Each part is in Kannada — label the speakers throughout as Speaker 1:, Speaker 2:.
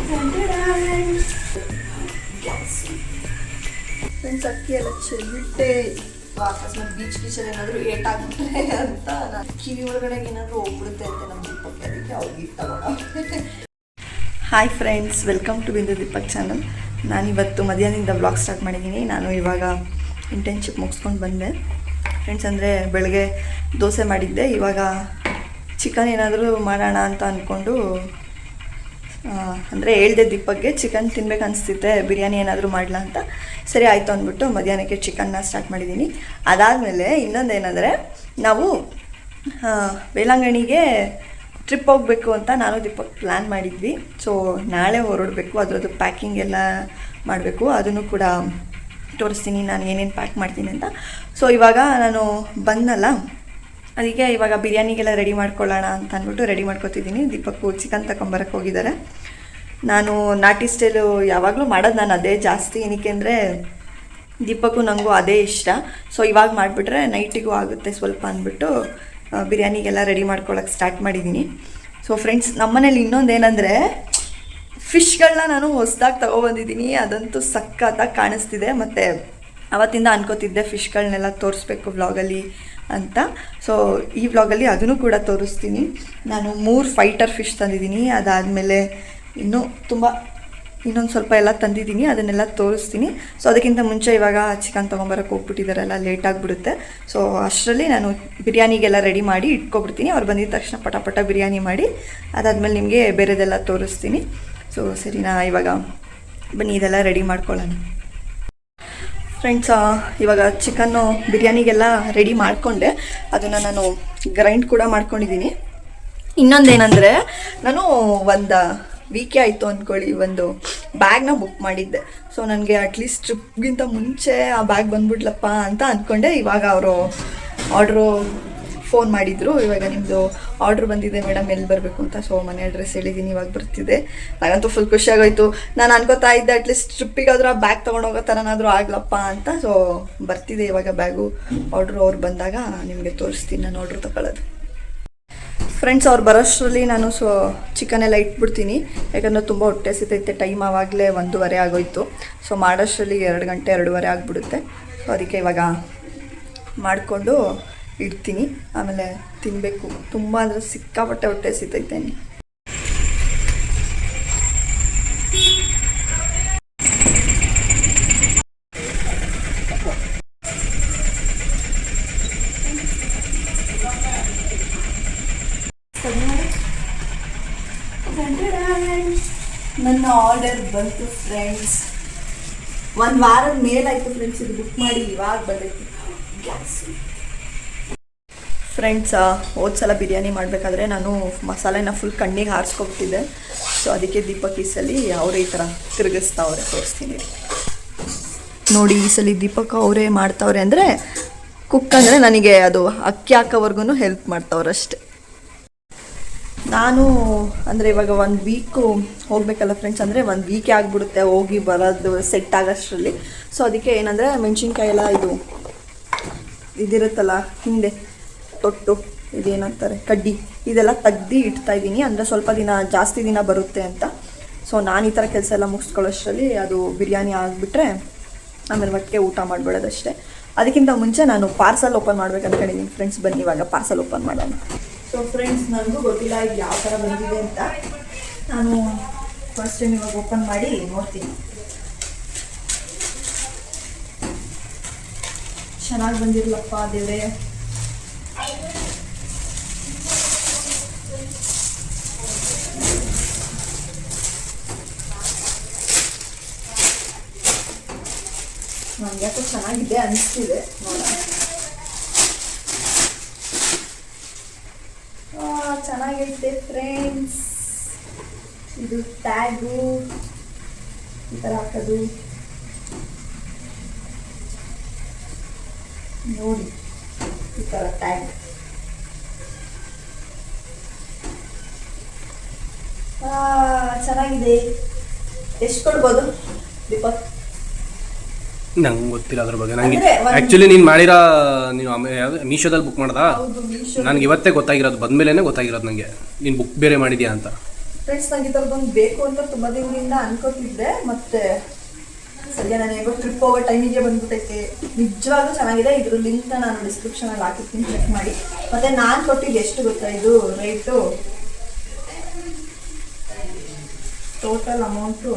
Speaker 1: ಫ್ರೆಂಡ್ಸ್ ಅಕ್ಕಿ ಎಲ್ಲ ಚೆಲ್ಲಿಟ್ಟೆ. ಅಕಸ್ಮಾತ್ ಬೀಚಲ್ಲಿ ಏನಾದರೂ ಏಟಾಗ್ಬಿಟ್ರೆ ಅಂತ ನಾನು ಕಿವಿ ಒಳಗಡೆ ಏನಾದರೂ ಹೋಗ್ಬಿಡುತ್ತೆ ಅಂತ ನಮ್ಮ ದೀಪಕ್ಕೆ, ಅದಕ್ಕೆ ಅವ್ರಿಗೆ ತಗೊಳ್ಳೋ. ಹಾಯ್ ಫ್ರೆಂಡ್ಸ್, ವೆಲ್ಕಮ್ ಟು ಬಿಂದು ದೀಪಕ್ ಚಾನಲ್. ನಾನಿವತ್ತು ಮಧ್ಯಾಹ್ನದಿಂದ ವ್ಲಾಗ್ ಸ್ಟಾರ್ಟ್ ಮಾಡಿದ್ದೀನಿ. ನಾನು ಇವಾಗ ಇಂಟರ್ನ್ಶಿಪ್ ಮುಗಿಸ್ಕೊಂಡು ಬಂದೆ ಫ್ರೆಂಡ್ಸ್. ಅಂದರೆ ಬೆಳಗ್ಗೆ ದೋಸೆ ಮಾಡಿದ್ದೆ, ಇವಾಗ ಚಿಕನ್ ಏನಾದರೂ ಮಾಡೋಣ ಅಂತ ಅಂದ್ಕೊಂಡು ಅಂದರೆ ಹೇಳ್ದೆ ದೀಪಕ್ಗೆ ಚಿಕನ್ ತಿನ್ಬೇಕು ಅನಿಸ್ತಿದ್ದೆ, ಬಿರಿಯಾನಿ ಏನಾದರೂ ಮಾಡಲ ಅಂತ. ಸರಿ ಆಯಿತು ಅಂದ್ಬಿಟ್ಟು ಮಧ್ಯಾಹ್ನಕ್ಕೆ ಚಿಕನ್ನ ಸ್ಟಾರ್ಟ್ ಮಾಡಿದ್ದೀನಿ. ಅದಾದಮೇಲೆ ಇನ್ನೊಂದೇನೆಂದರೆ ನಾವು ವೇಳಾಂಗಣಿಗೆ ಟ್ರಿಪ್ ಹೋಗಬೇಕು ಅಂತ ನಾನು ದೀಪಕ್ ಪ್ಲ್ಯಾನ್ ಮಾಡಿದ್ವಿ. ಸೊ ನಾಳೆ ಹೊರಡಬೇಕು, ಅದರದ್ದು ಪ್ಯಾಕಿಂಗ್ ಎಲ್ಲ ಮಾಡಬೇಕು, ಅದನ್ನು ಕೂಡ ತೋರಿಸ್ತೀನಿ ನಾನು ಏನೇನು ಪ್ಯಾಕ್ ಮಾಡ್ತೀನಿ ಅಂತ. ಸೊ ಇವಾಗ ನಾನು ಬಂದಲ್ಲ, ಅದಕ್ಕೆ ಇವಾಗ ಬಿರಿಯಾನಿಗೆಲ್ಲ ರೆಡಿ ಮಾಡ್ಕೊಳ್ಳೋಣ ಅಂತ ಅಂದ್ಬಿಟ್ಟು ರೆಡಿ ಮಾಡ್ಕೊತಿದ್ದೀನಿ. ದೀಪಕ್ಕು ಚಿಕನ್ ತಗೊಂಬರಕ್ಕೆ ಹೋಗಿದ್ದಾರೆ. ನಾನು ನಾಟಿ ಸ್ಟೈಲು ಯಾವಾಗಲೂ ಮಾಡೋದು ನಾನು ಅದೇ ಜಾಸ್ತಿ, ಏನಕ್ಕೆ ಅಂದರೆ ದೀಪಕ್ಕು ನನಗೂ ಅದೇ ಇಷ್ಟ. ಸೊ ಇವಾಗ ಮಾಡಿಬಿಟ್ರೆ ನೈಟಿಗೂ ಆಗುತ್ತೆ ಸ್ವಲ್ಪ ಅಂದ್ಬಿಟ್ಟು ಬಿರಿಯಾನಿಗೆಲ್ಲ ರೆಡಿ ಮಾಡ್ಕೊಳ್ಳೋಕೆ ಸ್ಟಾರ್ಟ್ ಮಾಡಿದ್ದೀನಿ. ಸೊ ಫ್ರೆಂಡ್ಸ್, ನಮ್ಮನೇಲಿ ಇನ್ನೊಂದೇನೆಂದರೆ ಫಿಶ್ಗಳನ್ನ ನಾನು ಹೊಸದಾಗಿ ತೊಗೊಬಂದಿದ್ದೀನಿ. ಅದಂತೂ ಸಖತ್ತಾಗಿ ಕಾಣಿಸ್ತಿದೆ. ಮತ್ತು ಅವತ್ತಿಂದ ಅನ್ಕೋತಿದ್ದೆ ಫಿಶ್ಗಳನ್ನೆಲ್ಲ ತೋರಿಸ್ಬೇಕು ವ್ಲಾಗಲ್ಲಿ ಅಂತ. ಸೊ ಈ ವ್ಲಾಗಲ್ಲಿ ಅದನ್ನು ಕೂಡ ತೋರಿಸ್ತೀನಿ. ನಾನು 3 ಫೈಟರ್ ಫಿಶ್ ತಂದಿದ್ದೀನಿ. ಅದಾದಮೇಲೆ ಇನ್ನೂ ಇನ್ನೊಂದು ಸ್ವಲ್ಪ ಎಲ್ಲ ತಂದಿದ್ದೀನಿ, ಅದನ್ನೆಲ್ಲ ತೋರಿಸ್ತೀನಿ. ಸೊ ಅದಕ್ಕಿಂತ ಮುಂಚೆ ಇವಾಗ ಚಿಕನ್ ತೊಗೊಂಬರಕ್ಕೆ ಹೋಗ್ಬಿಟ್ಟಿದ್ದಾರಲ್ಲ, ಲೇಟ್ ಆಗಿಬಿಡುತ್ತೆ. ಸೊ ಅಷ್ಟರಲ್ಲಿ ನಾನು ಬಿರಿಯಾನಿಗೆಲ್ಲ ರೆಡಿ ಮಾಡಿ ಇಟ್ಕೊಬಿಡ್ತೀನಿ. ಅವ್ರು ಬಂದಿದ್ದ ತಕ್ಷಣ ಪಟ ಬಿರಿಯಾನಿ ಮಾಡಿ ಅದಾದಮೇಲೆ ನಿಮಗೆ ಬೇರೆದೆಲ್ಲ ತೋರಿಸ್ತೀನಿ. ಸೊ ಸರಿನಾ, ಇವಾಗ ಬನ್ನಿ ಇದೆಲ್ಲ ರೆಡಿ ಮಾಡ್ಕೊಳ್ಳೋಣ. ಫ್ರೆಂಡ್ಸ್, ಇವಾಗ ಚಿಕನ್ನು ಬಿರಿಯಾನಿಗೆಲ್ಲ ರೆಡಿ ಮಾಡಿಕೊಂಡೆ, ಅದನ್ನು ನಾನು ಗ್ರೈಂಡ್ ಕೂಡ ಮಾಡ್ಕೊಂಡಿದ್ದೀನಿ. ಇನ್ನೊಂದೇನೆಂದರೆ ನಾನು ಒಂದು ವೀಕೆ ಆಯಿತು ಅಂದ್ಕೊಳ್ಳಿ, ಒಂದು ಬ್ಯಾಗ್ನ ಬುಕ್ ಮಾಡಿದ್ದೆ. ಸೊ ನನಗೆ ಅಟ್ಲೀಸ್ಟ್ ಟ್ರಿಪ್ಗಿಂತ ಮುಂಚೆ ಆ ಬ್ಯಾಗ್ ಬಂದ್ಬಿಡ್ಲಪ್ಪ ಅಂತ ಅಂದ್ಕೊಂಡೆ. ಇವಾಗ ಅವರು ಫೋನ್ ಮಾಡಿದರು, ಇವಾಗ ನಿಮ್ಮದು ಆರ್ಡ್ರ್ ಬಂದಿದೆ ಮೇಡಮ್, ಎಲ್ಲಿ ಬರಬೇಕು ಅಂತ. ಸೊ ಮನೆ ಅಡ್ರೆಸ್ ಹೇಳಿದ್ದೀನಿ, ಇವಾಗ ಬರ್ತಿದೆ. ನನಗಂತೂ ಫುಲ್ ಖುಷಿಯಾಗೋಯ್ತು. ನಾನು ಅನ್ಕೋತಾ ಇದ್ದೆ ಅಟ್ಲೀಸ್ಟ್ ಟ್ರಿಪ್ಪಿಗಾದರೂ ಆ ಬ್ಯಾಗ್ ತೊಗೊಂಡೋಗೋ ಥರನಾದರೂ ಆಗ್ಲಪ್ಪ ಅಂತ. ಸೊ ಬರ್ತಿದೆ ಇವಾಗ ಬ್ಯಾಗು. ಆರ್ಡ್ರು ಅವ್ರು ಬಂದಾಗ ನಿಮಗೆ ತೋರಿಸ್ತೀನಿ ನಾನು ಆರ್ಡ್ರ್ ತಗೊಳ್ಳೋದು. ಫ್ರೆಂಡ್ಸ್, ಅವ್ರು ಬರೋಷ್ಟರಲ್ಲಿ ನಾನು ಚಿಕನ್ ಎಲ್ಲ ಇಟ್ಬಿಡ್ತೀನಿ, ಯಾಕಂದರೆ ತುಂಬ ಹೊಟ್ಟೆ ಸಿತೈತೆ. ಟೈಮ್ ಆವಾಗಲೇ 1:30 ಆಗೋಯ್ತು. ಸೊ ಮಾಡೋಷ್ಟರಲ್ಲಿ 2 ಗಂಟೆ 2:30 ಆಗಿಬಿಡುತ್ತೆ. ಸೊ ಅದಕ್ಕೆ ಇವಾಗ ಮಾಡಿಕೊಂಡು ಇಡ್ತೀನಿ, ಆಮೇಲೆ ತಿನ್ನಬೇಕು. ತುಂಬ ಅಂದರೆ ಸಿಕ್ಕಾಪಟ್ಟೆ ಹೊಟ್ಟೆ ಸಿತೈತೇನೆ. ನನ್ನ ಆರ್ಡರ್ ಬಂತು ಫ್ರೆಂಡ್ಸ್. 1 ವಾರದ ಮೇಲಾಯಿತು ಫ್ರೆಂಡ್ಸ್ ಇದು ಬುಕ್ ಮಾಡಿ, ಇವಾಗ ಬಂದೈತಿ ಗ್ಯಾಸ್. ಫ್ರೆಂಡ್ಸ್, ಹೋದ್ಸಲ ಬಿರಿಯಾನಿ ಮಾಡಬೇಕಾದ್ರೆ ನಾನು ಮಸಾಲೆನ ಫುಲ್ ಕಣ್ಣಿಗೆ ಹಾರಿಸ್ಕೊಬಿಟ್ಟಿದ್ದೆ. ಸೊ ಅದಕ್ಕೆ ದೀಪಕ್ ಈ ಸಲ ಅವರೇ ಈ ಥರ ತಿರುಗಿಸ್ತಾವ್ರೆ, ತೋರಿಸ್ತೀನಿ ನೋಡಿ. ಈ ಸಲ ದೀಪಕ್ ಅವರೇ ಮಾಡ್ತಾವ್ರೆ, ಅಂದರೆ ಕುಕ್ ಅಂದರೆ ನನಗೆ ಅದು ಅಕ್ಕಿ ಹಾಕೋವರೆಗೂ ಹೆಲ್ಪ್ ಮಾಡ್ತಾವ್ರೆ ಅಷ್ಟೆ. ನಾನು ಅಂದರೆ ಇವಾಗ 1 ವೀಕು ಹೋಗಬೇಕಲ್ಲ ಫ್ರೆಂಡ್ಸ್, ಅಂದರೆ 1 ವೀಕೆ ಆಗಿಬಿಡುತ್ತೆ ಹೋಗಿ ಬರೋದು ಸೆಟ್ ಆಗೋಷ್ಟರಲ್ಲಿ. ಸೊ ಅದಕ್ಕೆ ಏನಂದರೆ ಮೆಣಸಿನ್ಕಾಯಿ ಎಲ್ಲ ಇದಿರುತ್ತಲ್ಲ ಹಿಂದೆ ತೊಟ್ಟು, ಇದೇನಂತಾರೆ ಕಡ್ಡಿ, ಇದೆಲ್ಲ ತೆಗ್ದು ಇಡ್ತಾಯಿದ್ದೀನಿ. ಅಂದರೆ ಸ್ವಲ್ಪ ದಿನ ಜಾಸ್ತಿ ದಿನ ಬರುತ್ತೆ ಅಂತ. ಸೊ ನಾನು ಈ ಥರ ಕೆಲಸ ಎಲ್ಲ ಮುಗಿಸ್ಕೊಳ್ಳೋಷ್ಟರಲ್ಲಿ ಅದು ಬಿರಿಯಾನಿ ಆಗಿಬಿಟ್ರೆ ಆಮೇಲೆ ಒಟ್ಟಿಗೆ ಊಟ ಮಾಡಿಬಿಡೋದಷ್ಟೇ. ಅದಕ್ಕಿಂತ ಮುಂಚೆ ನಾನು ಪಾರ್ಸಲ್ ಓಪನ್ ಮಾಡ್ಬೇಕು ಅಂದ್ಕೊಂಡಿದ್ದೀನಿ ಫ್ರೆಂಡ್ಸ್. ಬನ್ನಿ ಇವಾಗ ಪಾರ್ಸಲ್ ಓಪನ್ ಮಾಡೋಣ. ಸೊ ಫ್ರೆಂಡ್ಸ್, ನನಗೂ ಗೊತ್ತಿಲ್ಲ ಇದು ಯಾವ ಥರ ಬಂದಿದೆ ಅಂತ. ನಾನು ಫಸ್ಟ್ ಟೈಮ್ ಇವಾಗ ಓಪನ್ ಮಾಡಿ ನೋಡ್ತೀನಿ. ಚೆನ್ನಾಗಿ ಬಂದಿರಲಪ್ಪ ದೇವ್ರೆ. ನನಗೆ ಯಾಕೋ ಚೆನ್ನಾಗಿದೆ ಅನಿಸ್ತಿದೆ, ನೋಡೋಣ. ಚೆನ್ನಾಗಿರುತ್ತೆ ಫ್ರೆಂಡ್ಸ್. ಇದು ಟ್ಯಾಗು ಈ ಥರ ಹಾಕೋದು ನೋಡಿ, ಈ ಥರ ಟ್ಯಾಗ್. ಚೆನ್ನಾಗಿದೆ. ಎಷ್ಟು ಕೊಡ್ಬೋದು ದೀಪಕ್?
Speaker 2: ನಂಗೆ ಗೊತ್ತಿಲ್ಲ ಅದ್ರ ಬಗ್ಗೆ. ನನಗೆ ಆ್ಯಕ್ಚುಲಿ ನೀನು ಮಾಡಿರೋ ನೀನು ಮೀಶೋದಲ್ಲಿ ಬುಕ್ ಮಾಡ್ದಾ? ನನಗೆ ಇವತ್ತೇ ಗೊತ್ತಾಗಿರೋದು, ಬಂದಮೇಲೆ ಗೊತ್ತಾಗಿರೋದು ನನಗೆ ನೀನು ಬುಕ್ ಬೇರೆ ಮಾಡಿದ್ಯಾ ಅಂತ.
Speaker 1: ಫ್ರೆಂಡ್ಸ್, ನನಗೆ ಈ ಥರದ್ದೊಂದು ಬೇಕು ಅಂತ ತುಂಬ ದಿನದಿಂದ ಅನ್ಕೋತಿದ್ದೆ. ಮತ್ತು ಸದ್ಯ ನಾನು ಹೇಗೋ ಟ್ರಿಪ್ ಹೋಗೋ ಟೈಮಿಗೆ ಬಂದ್ಬಿಟ್ಟೈತೆ. ನಿಜವಾಗ್ಲೂ ಚೆನ್ನಾಗಿದೆ. ಇದ್ರ ಲಿಂಕ್ನ ನಾನು ಡಿಸ್ಕ್ರಿಪ್ಷನಲ್ಲಿ ಹಾಕಿರ್ತೀನಿ, ಚೆಕ್ ಮಾಡಿ. ಮತ್ತು ನಾನು ಕೊಟ್ಟಿದ್ದು ಎಷ್ಟು ಗೊತ್ತಾ, ಇದು ರೇಟು ಟೋಟಲ್ ಅಮೌಂಟು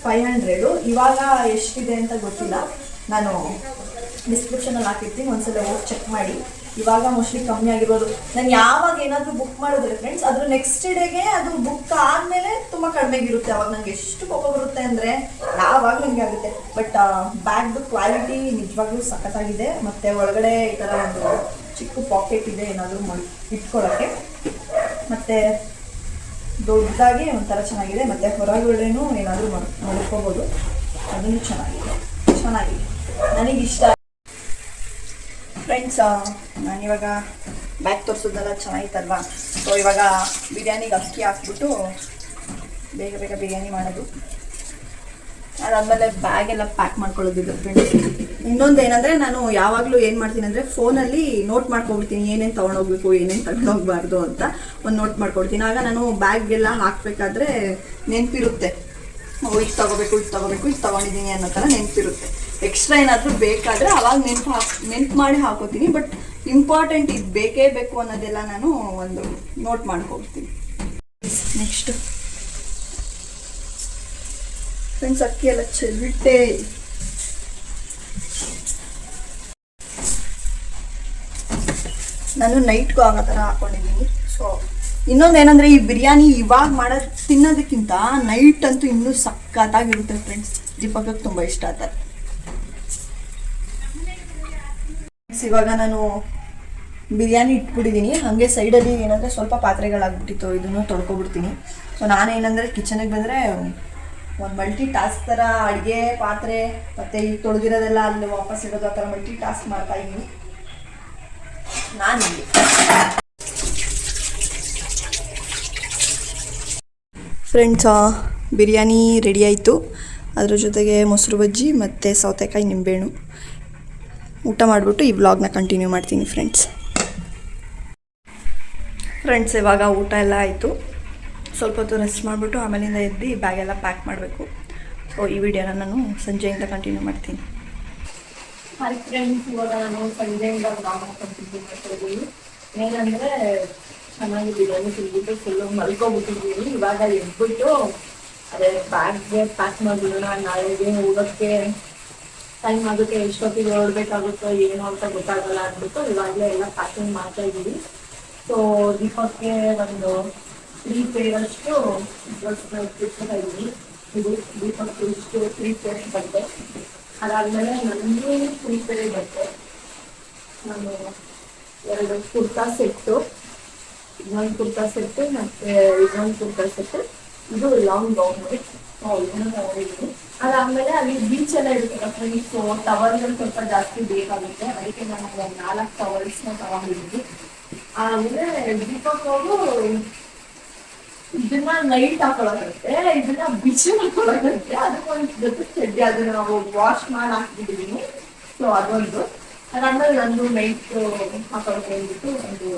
Speaker 1: 500. ಇವಾಗ ಎಷ್ಟಿದೆ ಅಂತ ಗೊತ್ತಿಲ್ಲ, ನಾನು ಡಿಸ್ಕ್ರಿಪ್ಷನಲ್ಲಿ ಹಾಕಿರ್ತೀನಿ, ಒಂದ್ಸಲ ಹೋಗಿ ಚೆಕ್ ಮಾಡಿ. ಇವಾಗ ಮೋಸ್ಟ್ಲಿ ಕಮ್ಮಿ ಆಗಿರ್ಬೋದು. ನಾನು ಯಾವಾಗ ಏನಾದರೂ ಬುಕ್ ಮಾಡಿದ್ರೆ ಫ್ರೆಂಡ್ಸ್, ಅದ್ರ ನೆಕ್ಸ್ಟ್ ಡೇಗೆ ಅದು ಬುಕ್ ಆದಮೇಲೆ ತುಂಬ ಕಡಿಮೆಗಿರುತ್ತೆ. ಅವಾಗ ನನಗೆ ಎಷ್ಟು ಕೋಪ ಬರುತ್ತೆ ಅಂದರೆ ಯಾವಾಗಲೂ ನನಗೆ ಆಗುತ್ತೆ. ಬಟ್ ಬ್ಯಾಗ್ದು ಕ್ವಾಲಿಟಿ ನಿಜವಾಗ್ಲೂ ಸಖತ್ತಾಗಿದೆ. ಮತ್ತು ಒಳಗಡೆ ಈ ಥರ ಒಂದು ಚಿಕ್ಕ ಪಾಕೆಟ್ ಇದೆ, ಏನಾದರೂ ಮಾಡಿ ಇಟ್ಕೊಳ್ಳೋಕ್ಕೆ. ಮತ್ತು ದೊಡ್ಡದಾಗಿ ಒಂಥರ ಚೆನ್ನಾಗಿದೆ. ಮತ್ತು ಹೊರಗಡೆನೂ ಏನಾದರೂ ಮಾಡ್ಕೋಬೋದು, ಅದನ್ನು ಚೆನ್ನಾಗಿದೆ. ನನಗಿಷ್ಟ. ಫ್ರೆಂಡ್ಸ್, ನಾನಿವಾಗ ಬ್ಯಾಗ್ ತೋರಿಸೋದೆಲ್ಲ ಚೆನ್ನಾಗಿತ್ತಲ್ವಾ. ಸೊ ಇವಾಗ ಬಿರಿಯಾನಿಗೆ ಅಕ್ಕಿ ಹಾಕ್ಬಿಟ್ಟು ಬೇಗ ಬಿರಿಯಾನಿ ಮಾಡೋದು. ಅದಾದಮೇಲೆ ಬ್ಯಾಗೆಲ್ಲ ಪ್ಯಾಕ್ ಮಾಡ್ಕೊಳ್ಳೋದಿದೆ ಫ್ರೆಂಡ್ಸ್. ಇನ್ನೊಂದು ಏನಂದರೆ, ನಾನು ಯಾವಾಗಲೂ ಏನು ಮಾಡ್ತೀನಿ ಅಂದರೆ, ಫೋನಲ್ಲಿ ನೋಟ್ ಮಾಡ್ಕೊಬಿಡ್ತೀನಿ ಏನೇನು ತೊಗೊಂಡೋಗ್ಬೇಕು, ಏನೇನು ತಗೊಂಡೋಗ್ಬಾರ್ದು ಅಂತ ಒಂದು ನೋಟ್ ಮಾಡ್ಕೊಡ್ತೀನಿ. ಆಗ ನಾನು ಬ್ಯಾಗ್ಗೆಲ್ಲ ಹಾಕಬೇಕಾದ್ರೆ ನೆನಪಿರುತ್ತೆ, ಇದು ತೊಗೋಬೇಕು, ಇದು ತೊಗೊಂಡಿದ್ದೀನಿ ಅನ್ನೋ ಥರ ನೆನಪಿರುತ್ತೆ. ಎಕ್ಸ್ಟ್ರಾ ಏನಾದರೂ ಬೇಕಾದರೆ ಅವಾಗ ನೆನ್ಪು ಮಾಡಿ ಹಾಕೋತೀನಿ. ಬಟ್ ಇಂಪಾರ್ಟೆಂಟ್ ಇದು ಬೇಕೇ ಬೇಕು ಅನ್ನೋದೆಲ್ಲ ನಾನು ಒಂದು ನೋಟ್ ಮಾಡ್ಕೊಡ್ತೀನಿ. ನೆಕ್ಸ್ಟ್ ಫ್ರೆಂಡ್ಸ್, ಅಕ್ಕಿ ಎಲ್ಲ ಚೆಲ್ಲಿಟ್ಟೆ. ನಾನು ನೈಟ್ಗೂ ಆಗೋ ಥರ ಹಾಕೊಂಡಿದ್ದೀನಿ. ಸೊ ಇನ್ನೊಂದು ಏನಂದರೆ, ಈ ಬಿರಿಯಾನಿ ಇವಾಗ ಮಾಡೋದು ತಿನ್ನೋದಕ್ಕಿಂತ ನೈಟ್ ಅಂತೂ ಇನ್ನೂ ಸಖತ್ತಾಗಿರುತ್ತೆ ಫ್ರೆಂಡ್ಸ್. ದೀಪಕ್ಕೆ ತುಂಬ ಇಷ್ಟ ಆಗ್ತಾರೆ. ಇವಾಗ ನಾನು ಬಿರಿಯಾನಿ ಇಟ್ಬಿಟ್ಟಿದ್ದೀನಿ. ಹಾಗೆ ಸೈಡಲ್ಲಿ ಏನಂದರೆ ಸ್ವಲ್ಪ ಪಾತ್ರೆಗಳಾಗ್ಬಿಟ್ಟಿತ್ತು, ಇದನ್ನು ತೊಳ್ಕೊಬಿಡ್ತೀನಿ. ಸೊ ನಾನೇನಂದರೆ ಕಿಚನಿಗೆ ಬಂದರೆ ಒಂದು ಮಲ್ಟಿ ಟಾಸ್ಕ್ ಥರ ಅಡುಗೆ, ಪಾತ್ರೆ ಮತ್ತು ಈ ತೊಳೆದಿರೋದೆಲ್ಲ ಅಲ್ಲಿ ವಾಪಸ್ ಇರೋದು, ಆ ಥರ ಮಲ್ಟಿ ಟಾಸ್ಕ್ ಮಾಡ್ತಾಯಿದ್ದೀನಿ ನಾನು. ಫ್ರೆಂಡ್ಸ್, ಬಿರಿಯಾನಿ ರೆಡಿ ಆಯಿತು. ಅದ್ರ ಜೊತೆಗೆ ಮೊಸರು ಬಜ್ಜಿ ಮತ್ತು ಸೌತೆಕಾಯಿ ನಿಂಬೆಹಣ್ಣು ಊಟ ಮಾಡಿಬಿಟ್ಟು ಈ ವ್ಲಾಗ್ನ ಕಂಟಿನ್ಯೂ ಮಾಡ್ತೀನಿ ಫ್ರೆಂಡ್ಸ್. ಇವಾಗ ಊಟ ಎಲ್ಲ ಆಯಿತು. ಸ್ವಲ್ಪ ಹೊತ್ತು ರೆಸ್ಟ್ ಮಾಡಿಬಿಟ್ಟು ಆಮೇಲಿಂದ ಎದ್ದು ಬ್ಯಾಗೆಲ್ಲ ಪ್ಯಾಕ್ ಮಾಡಬೇಕು. ಸೊ ಈ ವಿಡಿಯೋನ ನಾನು ಸಂಜೆಯಿಂದ ಕಂಟಿನ್ಯೂ ಮಾಡ್ತೀನಿ.
Speaker 3: ಹಾಯ್ ಫ್ರೆಂಡ್ಸ್, ಇವಾಗ ನಾನು ಸಂಜೆಯಿಂದ ವ್ಲಾಗ್ನ ಕಂಟಿನ್ಯೂ ಮಾಡ್ತಾಯಿದ್ದೀನಿ. ಏನಂದರೆ, ಚೆನ್ನಾಗಿ ಬಿರಿಯಾನಿ ತಿಂದ್ಬಿಟ್ಟು ಫುಲ್ಲು ಮಲ್ಕೊಬಿಟ್ಟಿದ್ದೀನಿ. ಇವಾಗ ಎದ್ಬಿಟ್ಟು ಅದೇ ಬ್ಯಾಗ್ಗೆ ಪ್ಯಾಕ್ ಮಾಡಿಬಿಡೋಣ, ನಾಳೆಗೆ ಹೋಗೋಕ್ಕೆ ಟೈಮ್ ಆಗುತ್ತೆ, ಎಷ್ಟೊತ್ತಿಗೆ ಹೊರಡ್ಬೇಕಾಗುತ್ತೋ ಏನೋ ಅಂತ ಗೊತ್ತಾಗಲ್ಲ ಅಂದ್ಬಿಟ್ಟು ಇವಾಗಲೇ ಎಲ್ಲ ಪ್ಯಾಕಿಂಗ್ ಮಾಡ್ತಾ ಇದ್ದೀವಿ. ಸೊ ದೀಪಕ್ಕೆ ಒಂದು 3 ಪೇರಷ್ಟು ಡ್ರೆಸ್ ಬಿಡ್ತಾ ಇದ್ದೀನಿ. ಇದು ದೀಪಕ್ಕೆ ಇಷ್ಟು 3 ಪೇರ್ಸ್ ಬಟ್ಟೆ. ಅದಾದಮೇಲೆ ನನಗೂ 3 ಪೇರ್ ಬಟ್ಟೆ. ನಾನು 2 ಕುರ್ತಾ ಸೆಟ್ಟು, ಇನ್ನೊಂದು ಕುರ್ತಾ ಸೆಟ್ಟು ಮತ್ತು ಇನ್ನೊಂದು ಕುರ್ತಾ ಸೆಟ್ಟು. ಇದು ಲಾಂಗ್ ಗೌನ್ ಇದನ್ನು ತಗೊಂಡಿದ್ದೀನಿ. ಅದಾದಮೇಲೆ ಅಲ್ಲಿ ಬೀಚ್ ಎಲ್ಲ ಇರುತ್ತೆ ಫ್ರೆಂಡ್ಸ್. ಸೊ ಟವಲ್ಗಳು ಸ್ವಲ್ಪ ಜಾಸ್ತಿ ಬೇಕಾಗುತ್ತೆ, ಅದಕ್ಕೆ ನಾನು ಒಂದು 4 ಟವಲ್ಸ್ನ ತಗೊಂಡಿದ್ದೀನಿ. ಆಮೇಲೆ ದೀಪಕ್ ಹೋಗು ಇದನ್ನ ನೈಟ್ ಹಾಕೊಳ್ಳೋದಂತೆ, ಇದನ್ನ ಬಿಸಿ ಹಾಕೊಳ್ಳೋದಂತೆ. ಅದಕ್ಕೊಂದು ಜೊತೆ ಚಡ್ಡಿ ಅದನ್ನ ನಾವು ವಾಶ್ ಮಾಡಿ ಹಾಕ್ಬಿಟ್ಟಿದ್ದೀನಿ. ಸೊ ಅದೊಂದು. ಅದಾದ್ಮೇಲೆ ನಂದು ನೈಟ್ ಹಾಕೊಳ್ಳೋಕೆ ಹೇಳ್ಬಿಟ್ಟು ಒಂದು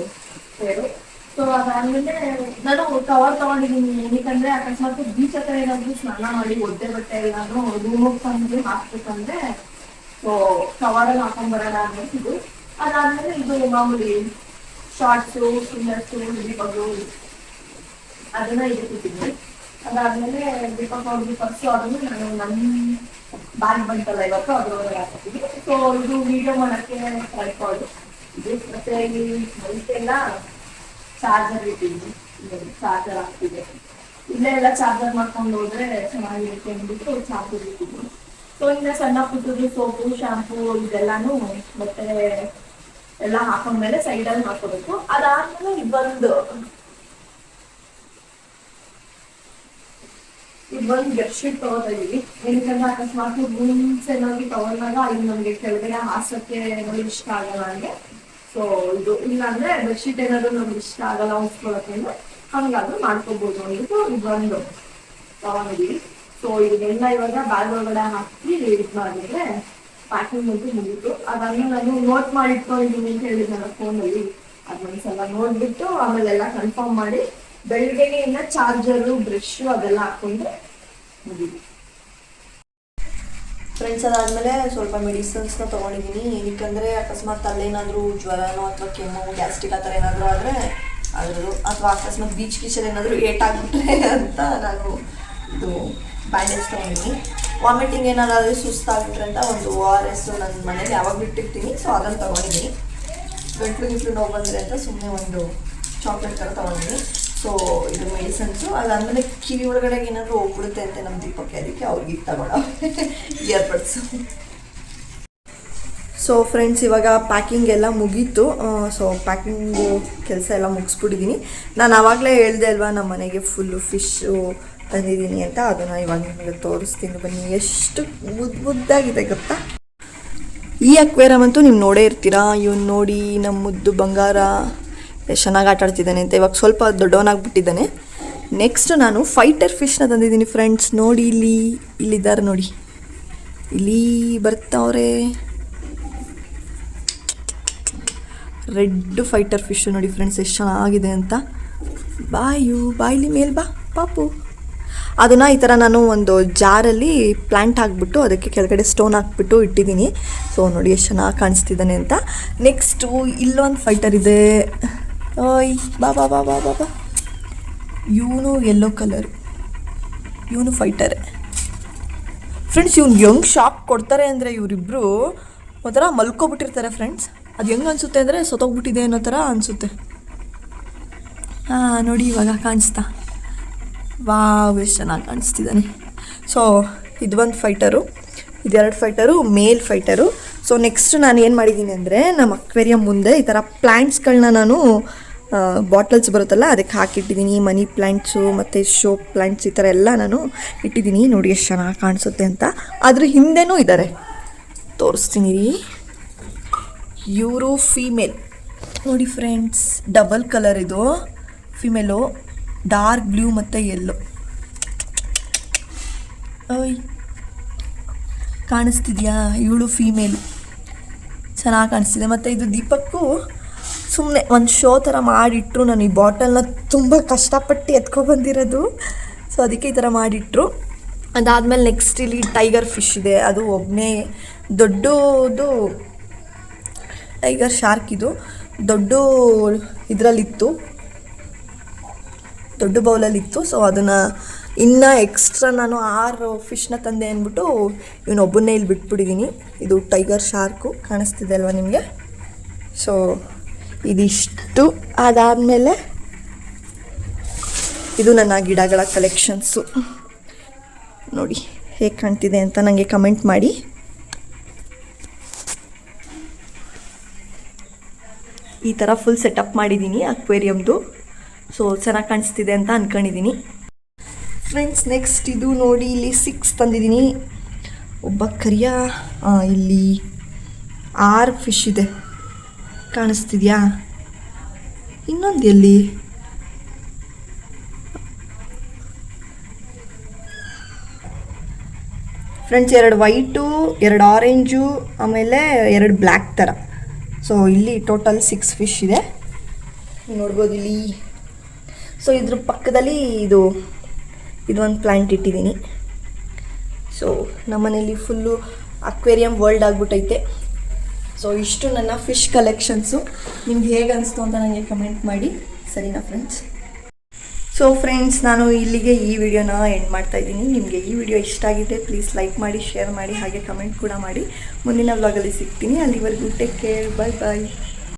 Speaker 3: ಪೇರು. ಸೊ ಅದಾದ್ಮೇಲೆ ನಾನು ಕವರ್ ತಗೊಂಡಿದ್ದೀನಿ. ಏನಕ್ಕಂದ್ರೆ ಅಕಸ್ಮಾತ್ ಬೀಚ್ ಹತ್ರ ಏನಾದ್ರು ಸ್ನಾನ ಮಾಡಿ ಒದ್ದೆ ಬಟ್ಟೆ ಎಲ್ಲಾನು ರೂಮಿಗೆ ತಂದು ಹಾಕ್ಬೇಕಂದ್ರೆ ಸೊ ಕವರಲ್ಲಿ ಹಾಕೊಂಡ್ಬರೋಣ ಅನ್ನಿಸಿದ್ದು. ಅದಾದ್ಮೇಲೆ ಇದು ಮಾಮೂಲಿ ಶಾರ್ಟ್ಸು, ಇನ್ನರ್ಸು, ದೀಪಗಳು ಅದನ್ನ ಇಟ್ಟಿದ್ದೀನಿ. ಅದಾದ್ಮೇಲೆ ದೀಪಕ್ ಅವ್ರಿಗೆ ಪರ್ಸು ಅದನ್ನು ನಾನು ನನ್ನ ಬ್ಯಾಗ್ ಬಂತಲ್ಲ ಇವತ್ತು ಅದ್ರೊಳಗೆ ಹಾಕಿದ್ದೀನಿ. ಸೊ ಇದು ವಿಡಿಯೋ ಮಾಡೋಕ್ಕೆ ಟ್ರೈಪಾಡ್ ಇದು. ಮತ್ತೆ ಇಲ್ಲಿ ಮೈಟೆಲ್ಲ ಚಾರ್ಜರ್ ಇಟ್ಟಿದ್ದೀನಿ, ಚಾರ್ಜರ್ ಆಗ್ತಿದೆ. ಇಲ್ಲೇ ಎಲ್ಲ ಚಾರ್ಜರ್ ಮಾಡ್ಕೊಂಡು ಹೋದ್ರೆ ಚೆನ್ನಾಗಿರುತ್ತೆ ಅಂದ್ಬಿಟ್ಟು ಚಾರ್ಜರ್ ಇಟ್ಟಿದ್ದೀನಿ. ಸೊ ಇನ್ನು ಸಣ್ಣ ಪುಟ್ಟದು ಸೋಪು, ಶಾಂಪೂ ಇದೆಲ್ಲಾನು ಮತ್ತೆ ಎಲ್ಲ ಹಾಕೊಂಡ್ಮೇಲೆ ಸೈಡಲ್ಲಿ ಹಾಕೋಬೇಕು. ಅದಾದ್ಮೇಲೆ ಇದೊಂದು ಬೆಡ್ಶೀಟ್ ತಗೋತಾ ಇದೀವಿ. ಏನಕ್ಕಂದ್ರೆ ಅಕಸ್ಮಾತ್ ರೂಮ್ಸ್ ಏನಾದ್ರು ತಗೊಂಡಾಗ ಇಲ್ಲಿ ನಮ್ಗೆ ಕೆಳಗಡೆ ಹಾಸಕ್ಕೆ ಏನಾದ್ರು ಇಷ್ಟ ಆಗಲ್ಲ ನನಗೆ. ಸೊ ಇದು ಇಲ್ಲಾಂದ್ರೆ ಬೆಡ್ಶೀಟ್ ಏನಾದ್ರು ನಮ್ಗೆ ಇಷ್ಟ ಆಗಲ್ಲ ಹೊಸ್ಕೊಳಕ್ಕೆ ಅಂದ್ರೆ ಹಂಗಾದ್ರೂ ಮಾಡ್ಕೋಬಹುದು ಅಂದ್ಬಿಟ್ಟು ಇದೊಂದು ತಗೊಂಡಿದೀವಿ. ಸೊ ಇದೆಲ್ಲ ಇವಾಗ ಬ್ಯಾಗ್ ಒಳಗಡೆ ಹಾಕಿ ಇದು ಮಾಡಿದ್ರೆ ಪ್ಯಾಕಿಂಗ್ ಅಂತೂ ಮುಗಿತು. ಅದಾದ್ಮೇಲೆ ನಾನು ನೋಟ್ ಮಾಡಿ ಇಟ್ಕೊಂಡಿದ್ದೀನಿ ಅಂತ ಹೇಳಿದ್ನಲ್ಲ ಫೋನಲ್ಲಿ. ಅದೊಂದ್ಸಲ ನೋಡ್ಬಿಟ್ಟು ಆಮೇಲೆ ಎಲ್ಲ ಕನ್ಫರ್ಮ್ ಮಾಡಿ ಬೆಳಿಗ್ಗೆಗೆ ಇನ್ನ ಚಾರ್ಜರು ಬ್ರಷ್ ಅದೆಲ್ಲ ಹಾಕೊಂಡ್ರೆ ಮುಗಿದು.
Speaker 1: ಫ್ರೆಂಡ್ಸ್ ಅದಾದಮೇಲೆ ಸ್ವಲ್ಪ ಮೆಡಿಸಿನ್ಸ್ನ ತೊಗೊಂಡಿದ್ದೀನಿ. ಏನಕ್ಕಂದರೆ ಅಕಸ್ಮಾತ್ ಅಲ್ಲೇನಾದರೂ ಜ್ವರನೋ ಅಥವಾ ಕೆಮ್ಮು ಗ್ಯಾಸ್ಟ್ರಿಕ್ ಆ ಥರ ಏನಾದರೂ ಆದರೆ ಅದ್ರದ್ದು, ಅಥವಾ ಅಕಸ್ಮಾತ್ ಬೀಚ್ ಗೀಚಲ್ಲಿ ಏನಾದರೂ ಏಟಾಗ್ಬಿಟ್ರೆ ಅಂತ ನಾನು ಇದು ಬ್ಯಾಂಡೇಜ್ ತೊಗೊಂಡಿದ್ದೀನಿ. ವಾಮಿಟಿಂಗ್ ಏನಾದರೂ ಸುಸ್ತಾಗ್ಬಿಟ್ರೆ ಅಂತ ಒಂದು ORS ನನ್ನ ಮನೇಲಿ ಯಾವಾಗ ಬಿಟ್ಟಿರ್ತೀನಿ, ಸೊ ಅದನ್ನು ತೊಗೊಂಡಿದ್ದೀನಿ. ಗಂಟ್ಲು ನೋವು ಬಂದರೆ ಅಂತ ಸುಮ್ಮನೆ ಒಂದು ಚಾಕ್ಲೇಟ್ ಥರ ತೊಗೊಂಡಿದ್ದೀನಿ. ಸೊ ಇದು ಮೆಡಿಸನ್ಸು. ಅದಾದಮೇಲೆ ಕಿವಿ ಒಳಗಡೆ ಏನಾದರೂ ಹೋಗ್ಬಿಡುತ್ತೆ ಅಂತ ನಮ್ಮ ದೀಪಕ್ಕೆ, ಅದಕ್ಕೆ ಅವ್ರಿಗೆ ತಗೊಳ್ಳೋ ಇಯರ್ಬಡ್ಸು. ಸೊ ಫ್ರೆಂಡ್ಸ್ ಇವಾಗ ಪ್ಯಾಕಿಂಗ್ ಎಲ್ಲ ಮುಗೀತು. ಸೊ ಪ್ಯಾಕಿಂಗು ಕೆಲಸ ಎಲ್ಲ ಮುಗಿಸ್ಬಿಟ್ಟಿದ್ದೀನಿ. ನಾನು ಆವಾಗಲೇ ಹೇಳಿದೆ ಅಲ್ವಾ ನಮ್ಮ ಮನೆಗೆ ಫುಲ್ಲು ಫಿಶ್ಶು ತಂದಿದ್ದೀನಿ ಅಂತ. ಅದನ್ನು ಇವಾಗ ನಿಮಗೆ ತೋರಿಸ್ತೀನಿ ಬನ್ನಿ. ಎಷ್ಟು ಮುದ್ದಾಗಿದೆ ಗೊತ್ತಾ. ಈ ಅಕ್ವೇರಿಯಮ್ ಅಂತೂ ನೀವು ನೋಡೇ ಇರ್ತೀರಾ. ಇವನು ನೋಡಿ ನಮ್ಮ ಮುದ್ದು ಬಂಗಾರ ಎಷ್ಟು ಚೆನ್ನಾಗಿ ಆಟ ಆಡ್ತಿದ್ದಾನೆ ಅಂತ. ಇವಾಗ ಸ್ವಲ್ಪ ದೊಡ್ಡವನಾಗ್ಬಿಟ್ಟಿದ್ದಾನೆ. ನೆಕ್ಸ್ಟ್ ನಾನು ಫೈಟರ್ ಫಿಶ್ನ ತಂದಿದ್ದೀನಿ ಫ್ರೆಂಡ್ಸ್. ನೋಡಿ ಇಲ್ಲಿದ್ದಾರೆ ನೋಡಿ, ಇಲ್ಲಿ ಬರ್ತಾವ್ರೆ ರೆಡ್ ಫೈಟರ್ ಫಿಶ್. ನೋಡಿ ಫ್ರೆಂಡ್ಸ್ ಎಷ್ಟು ಚೆನ್ನಾಗಿದೆ ಅಂತ. ಬಾಯಿಲಿ ಮೇಲ್ ಬಾ ಪಾಪು. ಅದನ್ನು ಈ ಥರ ನಾನು ಒಂದು ಜಾರಲ್ಲಿ ಪ್ಲ್ಯಾಂಟ್ ಹಾಕ್ಬಿಟ್ಟು ಅದಕ್ಕೆ ಕೆಳಗಡೆ ಸ್ಟೋನ್ ಹಾಕ್ಬಿಟ್ಟು ಇಟ್ಟಿದ್ದೀನಿ. ಸೊ ನೋಡಿ ಎಷ್ಟು ಚೆನ್ನಾಗಿ ಕಾಣಿಸ್ತಿದ್ದಾನೆ ಅಂತ. ನೆಕ್ಸ್ಟು ಇಲ್ಲೊಂದು ಫೈಟರ್ ಇದೆ. ಓಯ್ ಬಾ ಬಾ ಬಾ ಬಾ ಬಾ ಬಾ. ಇವನು ಯೆಲ್ಲೋ ಕಲರ್, ಇವನು ಫೈಟರೇ ಫ್ರೆಂಡ್ಸ್. ಇವ್ನು ಹೆಂಗೆ ಶಾಕ್ ಕೊಡ್ತಾರೆ ಅಂದರೆ ಇವರಿಬ್ಬರು ಒಂಥರ ಮಲ್ಕೊಬಿಟ್ಟಿರ್ತಾರೆ ಫ್ರೆಂಡ್ಸ್. ಅದು ಹೆಂಗೆ ಅನಿಸುತ್ತೆ ಅಂದರೆ ಸತ್ತೋಗ್ಬಿಟ್ಟಿದೆ ಅನ್ನೋ ಥರ ಅನಿಸುತ್ತೆ. ನೋಡಿ ಇವಾಗ ಕಾಣಿಸ್ತಾ. ವಾವ್ ಎಷ್ಟು ಚೆನ್ನಾಗಿ ಕಾಣಿಸ್ತಿದ್ದಾನೆ. ಸೊ ಇದೊಂದು ಫೈಟರು, ಇದೆರಡು ಫೈಟರು, ಮೇಲ್ ಫೈಟರು. ಸೊ ನೆಕ್ಸ್ಟ್ ನಾನು ಏನು ಮಾಡಿದ್ದೀನಿ ಅಂದರೆ ನಮ್ಮ ಅಕ್ವೇರಿಯಂ ಮುಂದೆ ಈ ಥರ ಪ್ಲ್ಯಾಂಟ್ಸ್ಗಳನ್ನ ನಾನು ಬಾಟಲ್ಸ್ ಬರುತ್ತಲ್ಲ ಅದಕ್ಕೆ ಹಾಕಿಟ್ಟಿದ್ದೀನಿ. ಮನಿ ಪ್ಲ್ಯಾಂಟ್ಸು ಮತ್ತು ಶೋ ಪ್ಲ್ಯಾಂಟ್ಸ್ ಈ ಥರ ಎಲ್ಲ ನಾನು ಇಟ್ಟಿದ್ದೀನಿ. ನೋಡಿ ಎಷ್ಟು ಚೆನ್ನಾಗಿ ಕಾಣಿಸುತ್ತೆ ಅಂತ. ಅದ್ರ ಹಿಂದೆನೂ ಇದ್ದಾರೆ, ತೋರಿಸ್ತೀನಿ ರೀ. ಇವರು ಫೀಮೇಲ್ ನೋಡಿ ಫ್ರೆಂಡ್ಸ್, ಡಬಲ್ ಕಲರ್ ಇದು ಫಿಮೇಲು, ಡಾರ್ಕ್ ಬ್ಲೂ ಮತ್ತು ಯೆಲ್ಲೋ. ಓಯ್ ಕಾಣಿಸ್ತಿದ್ಯಾ? ಇವಳು ಫೀಮೇಲು, ಚೆನ್ನಾಗಿ ಕಾಣಿಸ್ತಿದೆ. ಮತ್ತು ಇದು ದೀಪಕ್ಕೂ ಸುಮ್ಮನೆ ಒಂದು ಶೋ ಥರ ಮಾಡಿಟ್ರು. ನಾನು ಈ ಬಾಟಲ್ನ ತುಂಬ ಕಷ್ಟಪಟ್ಟು ಎತ್ಕೊಬಂದಿರೋದು. ಸೊ ಅದಕ್ಕೆ ಈ ಥರ ಮಾಡಿಟ್ರು. ಅದಾದಮೇಲೆ ನೆಕ್ಸ್ಟ್ ಇಲ್ಲಿ ಟೈಗರ್ ಫಿಶ್ ಇದೆ. ಅದು ಒಬ್ಬನೇ ದೊಡ್ಡದು ಟೈಗರ್ ಶಾರ್ಕ್. ಇದು ದೊಡ್ಡ ಇದರಲ್ಲಿತ್ತು, ದೊಡ್ಡ ಬೌಲಲ್ಲಿತ್ತು. ಸೊ ಅದನ್ನು ಇನ್ನೂ ಎಕ್ಸ್ಟ್ರಾ ನಾನು 6 ಫಿಶ್ನ ತಂದೆ ಅಂದ್ಬಿಟ್ಟು ಇವನೊಬ್ಬನ್ನೇ ಇಲ್ಲಿ ಬಿಟ್ಬಿಟ್ಟಿದ್ದೀನಿ. ಇದು ಟೈಗರ್ ಶಾರ್ಕು ಕಾಣಿಸ್ತಿದೆ ಅಲ್ವಾ ನಿಮಗೆ. ಸೊ ಇದಿಷ್ಟು. ಅದಾದಮೇಲೆ ಇದು ನನ್ನ ಗಿಡಗಳ ಕಲೆಕ್ಷನ್ಸು. ನೋಡಿ ಹೇಗೆ ಕಾಣ್ತಿದೆ ಅಂತ ನನಗೆ ಕಮೆಂಟ್ ಮಾಡಿ. ಈ ಥರ ಫುಲ್ ಸೆಟಪ್ ಮಾಡಿದ್ದೀನಿ ಅಕ್ವೇರಿಯಮ್ದು. ಸೊ ಚೆನ್ನಾಗಿ ಕಾಣಿಸ್ತಿದೆ ಅಂತ ಅಂದ್ಕೊಂಡಿದ್ದೀನಿ ಫ್ರೆಂಡ್ಸ್. ನೆಕ್ಸ್ಟ್ ಇದು ನೋಡಿ, ಇಲ್ಲಿ 6 ತಂದಿದ್ದೀನಿ. ಒಬ್ಬ ಕರಿಯ, ಇಲ್ಲಿ 6 ಫಿಶ್ ಇದೆ, ಕಾಣಿಸ್ತಿದ್ಯಾ? ಇನ್ನೊಂದು ಎಲ್ಲಿ? ಫ್ರೆಂಡ್ಸ್ 2 ವೈಟು, 2 ಆರೆಂಜು, ಆಮೇಲೆ 2 ಬ್ಲ್ಯಾಕ್ ಥರ. ಸೊ ಇಲ್ಲಿ ಟೋಟಲ್ 6 ಫಿಶ್ ಇದೆ, ನೋಡ್ಬೋದು ಇಲ್ಲಿ. ಸೊ ಇದ್ರ ಪಕ್ಕದಲ್ಲಿ ಇದೊಂದು ಪ್ಲ್ಯಾಂಟ್ ಇಟ್ಟಿದ್ದೀನಿ. ಸೊ ನಮ್ಮನೇಲಿ ಫುಲ್ಲು ಅಕ್ವೇರಿಯಂ ವರ್ಲ್ಡ್ ಆಗಿಬಿಟ್ಟೈತೆ. ಸೊ ಇಷ್ಟು ನನ್ನ ಫಿಶ್ ಕಲೆಕ್ಷನ್ಸು. ನಿಮ್ಗೆ ಹೇಗೆ ಅನಿಸ್ತು ಅಂತ ನನಗೆ ಕಮೆಂಟ್ ಮಾಡಿ, ಸರಿನಾ ಫ್ರೆಂಡ್ಸ್? ಸೊ ಫ್ರೆಂಡ್ಸ್, ನಾನು ಇಲ್ಲಿಗೆ ಈ ವಿಡಿಯೋನ ಎಂಡ್ ಮಾಡ್ತಾಯಿದ್ದೀನಿ. ನಿಮಗೆ ಈ ವಿಡಿಯೋ ಇಷ್ಟ ಆಗಿದೆ ಪ್ಲೀಸ್ ಲೈಕ್ ಮಾಡಿ, ಶೇರ್ ಮಾಡಿ, ಹಾಗೆ ಕಮೆಂಟ್ ಕೂಡ ಮಾಡಿ. ಮುಂದಿನ ವ್ಲಾಗಲ್ಲಿ ಸಿಗ್ತೀನಿ. ಅಲ್ಲಿವರೆಗೂ ಟೇಕ್ ಕೇರ್, ಬಾಯ್ ಬಾಯ್.